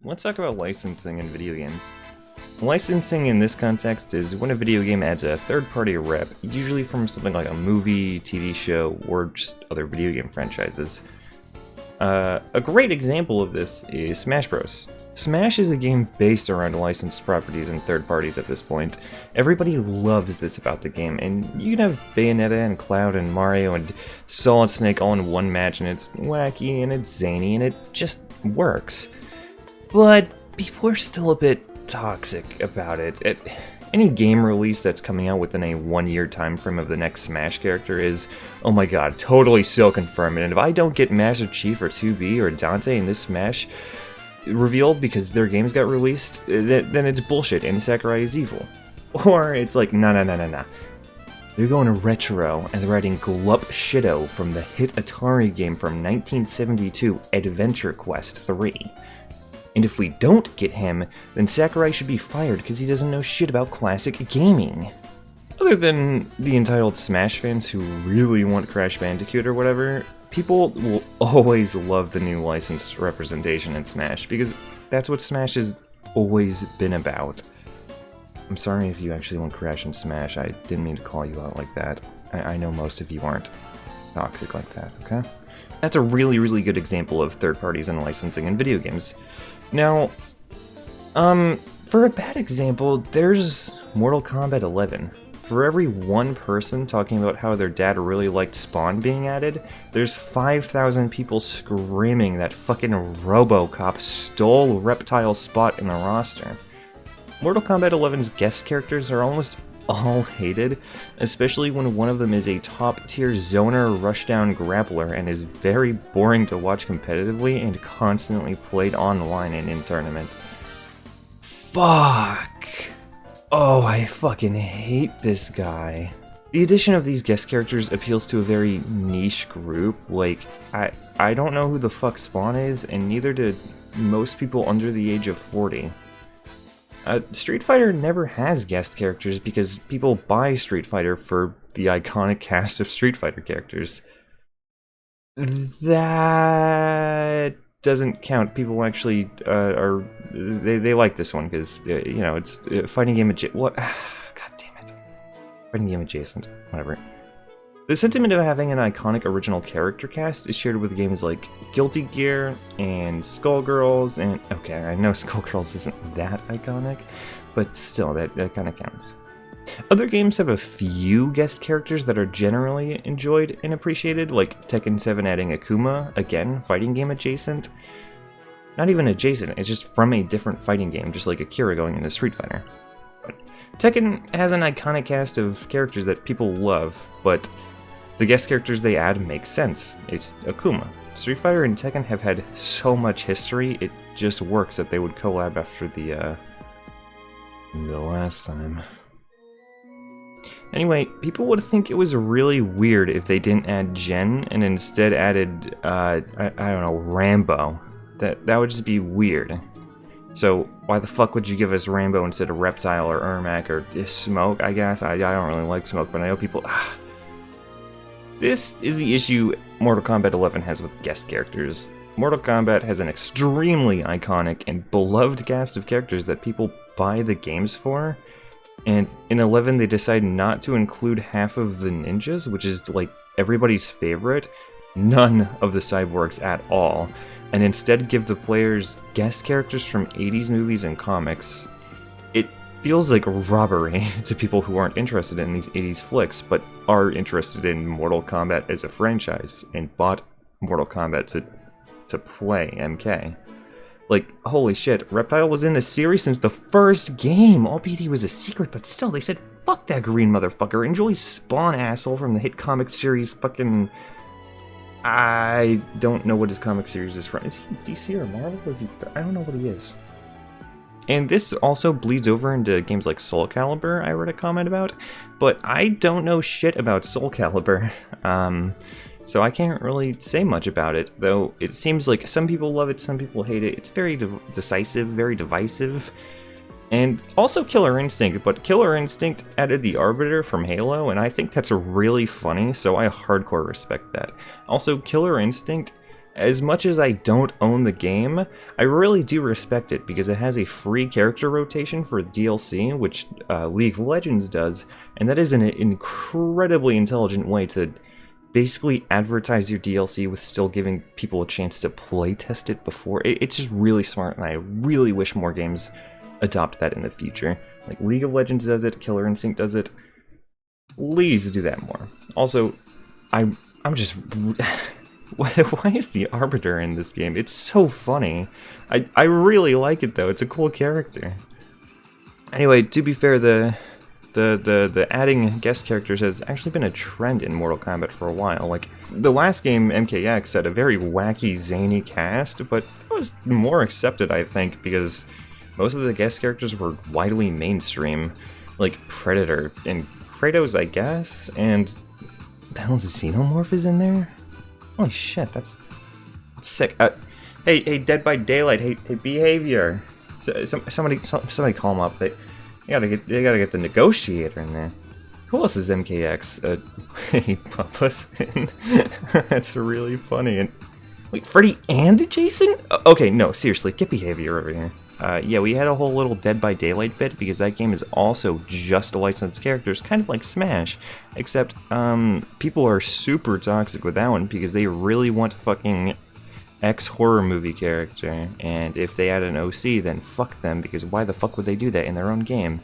let's talk about licensing in video games. Licensing in this context is when a video game adds a third-party rep, usually from something like a movie, TV show, or just other video game franchises. A great example of this is Smash Bros. Smash is a game based around licensed properties and third parties at this point. Everybody loves this about the game, and you can have Bayonetta and Cloud and Mario and Solid Snake all in one match, and it's wacky and it's zany and it just works. But people are still a bit toxic about it. Any game release that's coming out within a 1-year time frame of the next Smash character is, oh my god, totally so confirmed, and if I don't get Master Chief or 2B or Dante in this Smash revealed because their games got released, then it's bullshit and Sakurai is evil. Or it's like, nah. They're going retro and they're writing Glup Shido from the hit Atari game from 1972, Adventure Quest 3. And if we don't get him, then Sakurai should be fired because he doesn't know shit about classic gaming. Other than the entitled Smash fans who really want Crash Bandicoot or whatever, people will always love the new licensed representation in Smash because that's what Smash has always been about. I'm sorry if you actually want Crash and Smash, I didn't mean to call you out like that. I know most of you aren't toxic like that, okay? That's a really good example of third parties and licensing in video games. Now, for a bad example, there's Mortal Kombat 11. For every one person talking about how their dad really liked Spawn being added, there's 5,000 people screaming that fucking RoboCop stole Reptile's spot in the roster. Mortal Kombat 11's guest characters are almost all hated, especially when one of them is a top-tier zoner rushdown grappler and is very boring to watch competitively and constantly played online and in tournament. Fuck! Oh, I fucking hate this guy. The addition of these guest characters appeals to a very niche group. Like, I don't know who the fuck Spawn is, and neither did most people under the age of 40. Street Fighter never has guest characters because people buy Street Fighter for the iconic cast of Street Fighter characters. That doesn't count. People actually they like this one because you know, it's fighting game adjacent. What? God damn it! Fighting game adjacent. Whatever. The sentiment of having an iconic original character cast is shared with games like Guilty Gear and Skullgirls, and okay, I know Skullgirls isn't that iconic, but still, that kind of counts. Other games have a few guest characters that are generally enjoyed and appreciated, like Tekken 7 adding Akuma, again, fighting game adjacent. Not even adjacent, it's just from a different fighting game, just like Akira going into Street Fighter. But Tekken has an iconic cast of characters that people love, but the guest characters they add make sense. It's Akuma. Street Fighter and Tekken have had so much history, it just works that they would collab after the last time. Anyway, people would think it was really weird if they didn't add Jen and instead added, I don't know, Rambo. That would just be weird. So why the fuck would you give us Rambo instead of Reptile or Ermac or Smoke, I guess? I don't really like Smoke, but I know people... This is the issue Mortal Kombat 11 has with guest characters. Mortal Kombat has an extremely iconic and beloved cast of characters that people buy the games for, and in 11 they decide not to include half of the ninjas, which is like everybody's favorite, none of the cyborgs at all, and instead give the players guest characters from 80s movies and comics. It feels like robbery to people who aren't interested in these 80s flicks, but are interested in Mortal Kombat as a franchise, and bought Mortal Kombat to play MK. Like, holy shit, Reptile was in the series since the first game, albeit he was a secret, but still, they said, fuck that green motherfucker, enjoy Spawn, asshole, from the hit comic series fucking... I don't know what his comic series is from. Is he DC or Marvel? I don't know what he is. And this also bleeds over into games like Soul Calibur, I read a comment about, but I don't know shit about Soul Calibur, so I can't really say much about it, though it seems like some people love it, some people hate it. It's very decisive, very divisive, and also Killer Instinct, but Killer Instinct added the Arbiter from Halo, and I think that's really funny, so I hardcore respect that. Also, Killer Instinct As much as I don't own the game, I really do respect it because it has a free character rotation for DLC, which League of Legends does, and that is an incredibly intelligent way to basically advertise your DLC with still giving people a chance to play test it before. It's just really smart, and I really wish more games adopt that in the future. Like League of Legends does it, Killer Instinct does it. Please do that more. Also, I'm just... Why is the Arbiter in this game? It's so funny. I really like it though. It's a cool character. Anyway, to be fair, the adding guest characters has actually been a trend in Mortal Kombat for a while. Like, the last game, MKX, had a very wacky, zany cast, but it was more accepted, I think, because most of the guest characters were widely mainstream. Like Predator and Kratos, I guess, and the hell's Xenomorph is in there? Holy shit, that's sick. Hey, Dead by Daylight, hey, Behavior. Somebody call him up. They gotta get the negotiator in there. Who else is MKX? Hey, Papa's in. That's really funny. And wait, Freddy and Jason? Okay, no, seriously, get Behavior over here. Yeah, we had a whole little Dead by Daylight bit because that game is also just licensed characters, kind of like Smash, except people are super toxic with that one because they really want fucking ex-horror movie character, and if they add an OC, then fuck them, because why the fuck would they do that in their own game?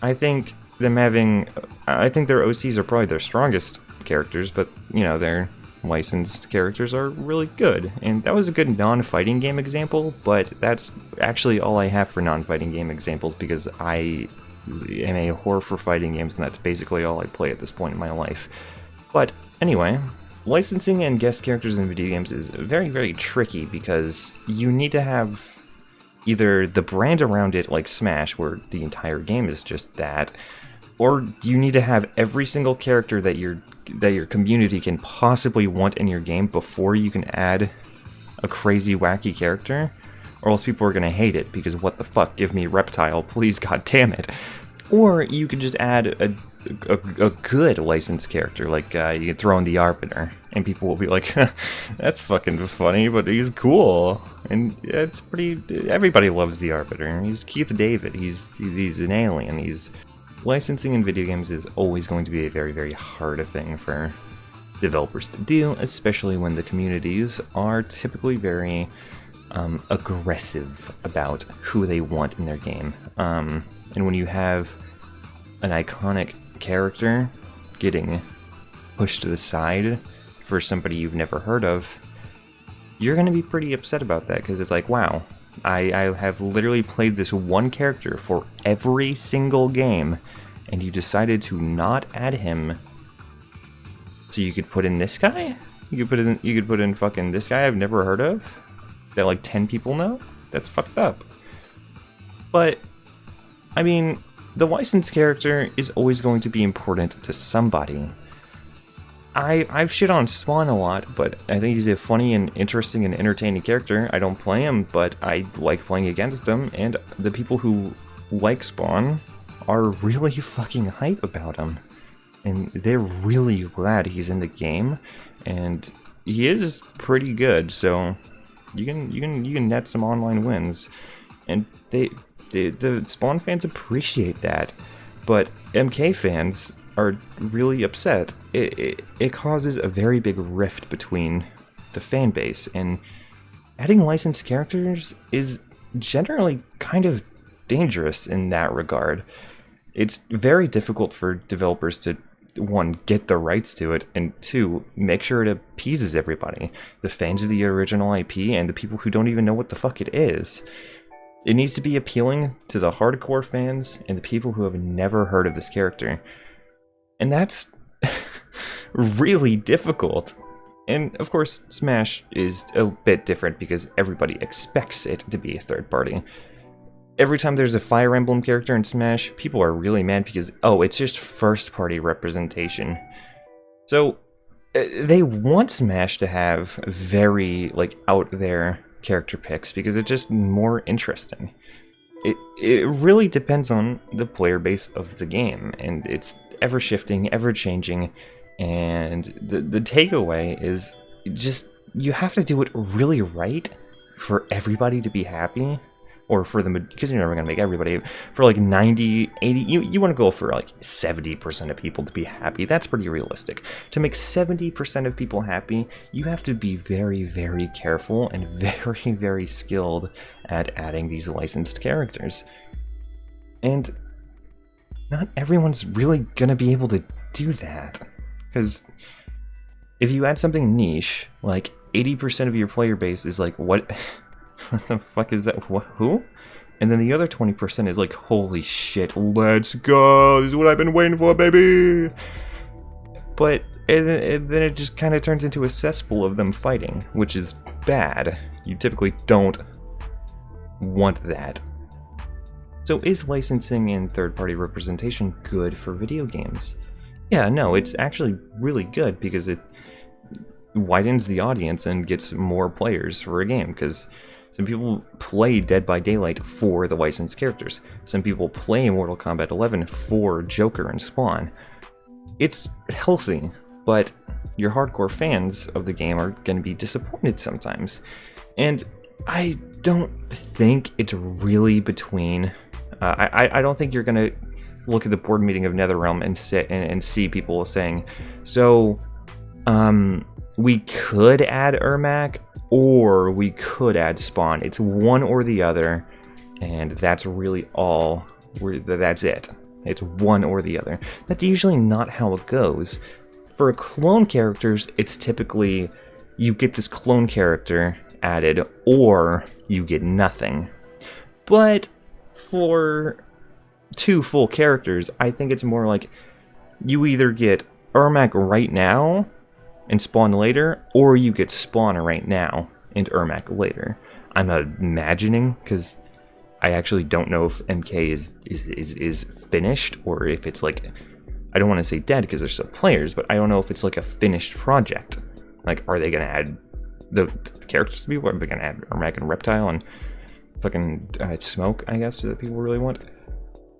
I think their OCs are probably their strongest characters, but, you know, their licensed characters are really good, and that was a good non-fighting game example, but that's actually all I have for non-fighting game examples because I am a whore for fighting games, and that's basically all I play at this point in my life. But anyway, licensing and guest characters in video games is very, very tricky because you need to have either the brand around it like Smash, where the entire game is just that, or you need to have every single character that your community can possibly want in your game before you can add a crazy wacky character, or else people are gonna hate it because what the fuck, give me Reptile, please, god damn it. Or you could just add a good licensed character, like you could throw in the Arbiter, and people will be like, that's fucking funny, but he's cool, and it's pretty. Everybody loves the Arbiter. He's Keith David. He's an alien. Licensing in video games is always going to be a very, very hard thing for developers to do, especially when the communities are typically very aggressive about who they want in their game. And when you have an iconic character getting pushed to the side for somebody you've never heard of, you're going to be pretty upset about that, because it's like, wow, I have literally played this one character for every single game, and you decided to not add him. So you could put in this guy? You could put in fucking this guy I've never heard of? That like 10 people know? That's fucked up. But, I mean, the licensed character is always going to be important to somebody. I've shit on Spawn a lot, but I think he's a funny and interesting and entertaining character. I don't play him, but I like playing against him, and the people who like Spawn are really fucking hype about him. And they're really glad he's in the game, and he is pretty good, so you can net some online wins. And the Spawn fans appreciate that, but MK fans are really upset. It causes a very big rift between the fan base, and adding licensed characters is generally kind of dangerous in that regard. It's very difficult for developers to, one, get the rights to it, and two, make sure it appeases everybody. The fans of the original IP and the people who don't even know what the fuck it is. It needs to be appealing to the hardcore fans and the people who have never heard of this character. And that's really difficult. And of course, Smash is a bit different because everybody expects it to be a third party. Every time there's a Fire Emblem character in Smash, people are really mad because, oh, it's just first party representation. So, they want Smash to have very, like, out there character picks because it's just more interesting. It really depends on the player base of the game, and it's ever shifting, ever changing, and the takeaway is just you have to do it really right for everybody to be happy. Or for the, because you're never going to make everybody, for like 90, 80, you want to go for like 70% of people to be happy. That's pretty realistic. To make 70% of people happy, you have to be very, very careful and very, very skilled at adding these licensed characters. And not everyone's really going to be able to do that. Because if you add something niche, like 80% of your player base is like, what the fuck is that? What, who? And then the other 20% is like, holy shit, let's go! This is what I've been waiting for, baby! But and then it just kind of turns into a cesspool of them fighting, which is bad. You typically don't want that. So is licensing and third-party representation good for video games? Yeah, no, it's actually really good because it widens the audience and gets more players for a game, because some people play Dead by Daylight for the licensed characters. Some people play Mortal Kombat 11 for Joker and Spawn. It's healthy, but your hardcore fans of the game are going to be disappointed sometimes. And I don't think it's really between... I don't think you're going to look at the board meeting of NetherRealm and sit and see people saying, so, we could add Ermac, or we could add Spawn. It's one or the other, and that's really all. That's it. It's one or the other. That's usually not how it goes. For clone characters, it's typically you get this clone character added, or you get nothing. But for two full characters, I think it's more like you either get Ermac right now and Spawn later, or you get Spawn right now and Ermac later. I'm imagining, because I actually don't know if MK is finished, or if it's like, I don't want to say dead because there's still players, but I don't know if it's like a finished project. Like, are they going to add the characters to people? Are they going to add Ermac and Reptile and fucking Smoke, I guess, that people really want?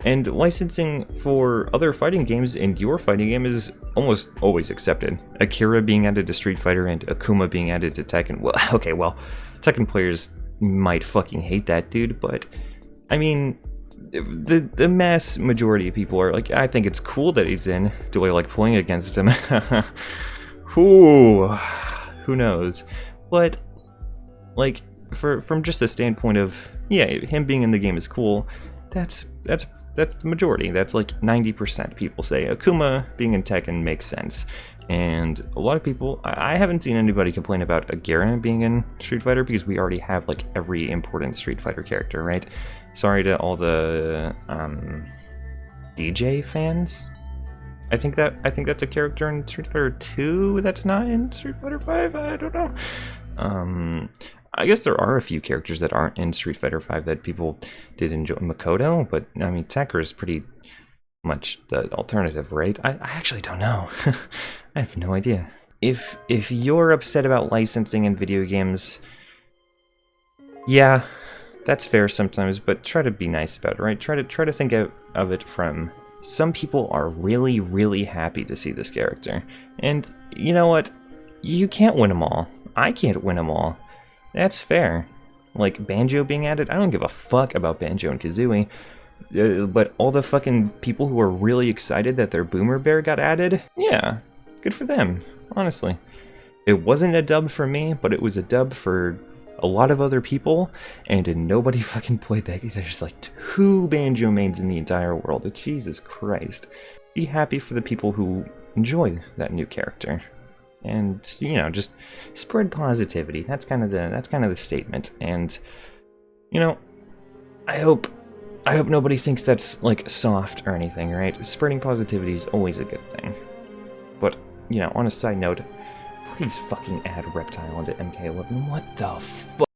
And licensing for other fighting games in your fighting game is almost always accepted. Akira being added to Street Fighter and Akuma being added to Tekken. Well, okay, well, Tekken players might fucking hate that dude, but I mean, the mass majority of people are like, I think it's cool that he's in. Do I like playing against him? Who knows? But like, from just a standpoint of, yeah, him being in the game is cool. That's the majority. That's like 90% people say Akuma being in Tekken makes sense. And a lot of people, I haven't seen anybody complain about Akira being in Street Fighter, because we already have like every important Street Fighter character, right? Sorry to all the DJ fans. I think that's a character in Street Fighter 2 that's not in Street Fighter 5. I don't know. I guess there are a few characters that aren't in Street Fighter 5 that people did enjoy. Makoto, but I mean, Tekker is pretty much the alternative, right? I actually don't know. I have no idea. If you're upset about licensing in video games, yeah, that's fair sometimes, but try to be nice about it, right? Try to think of it from, some people are really, really happy to see this character. And you know what? You can't win them all. I can't win them all. That's fair. Like, Banjo being added, I don't give a fuck about Banjo and Kazooie. But all the fucking people who are really excited that their Boomer Bear got added, yeah, good for them, honestly. It wasn't a dub for me, but it was a dub for a lot of other people, and nobody fucking played that. There's like 2 Banjo mains in the entire world. Jesus Christ. Be happy for the people who enjoy that new character. And, you know, just spread positivity. That's kind of the statement. And, you know, I hope nobody thinks that's like soft or anything, right? Spreading positivity is always a good thing. But, you know, on a side note, please fucking add Reptile into MK11. What the fuck?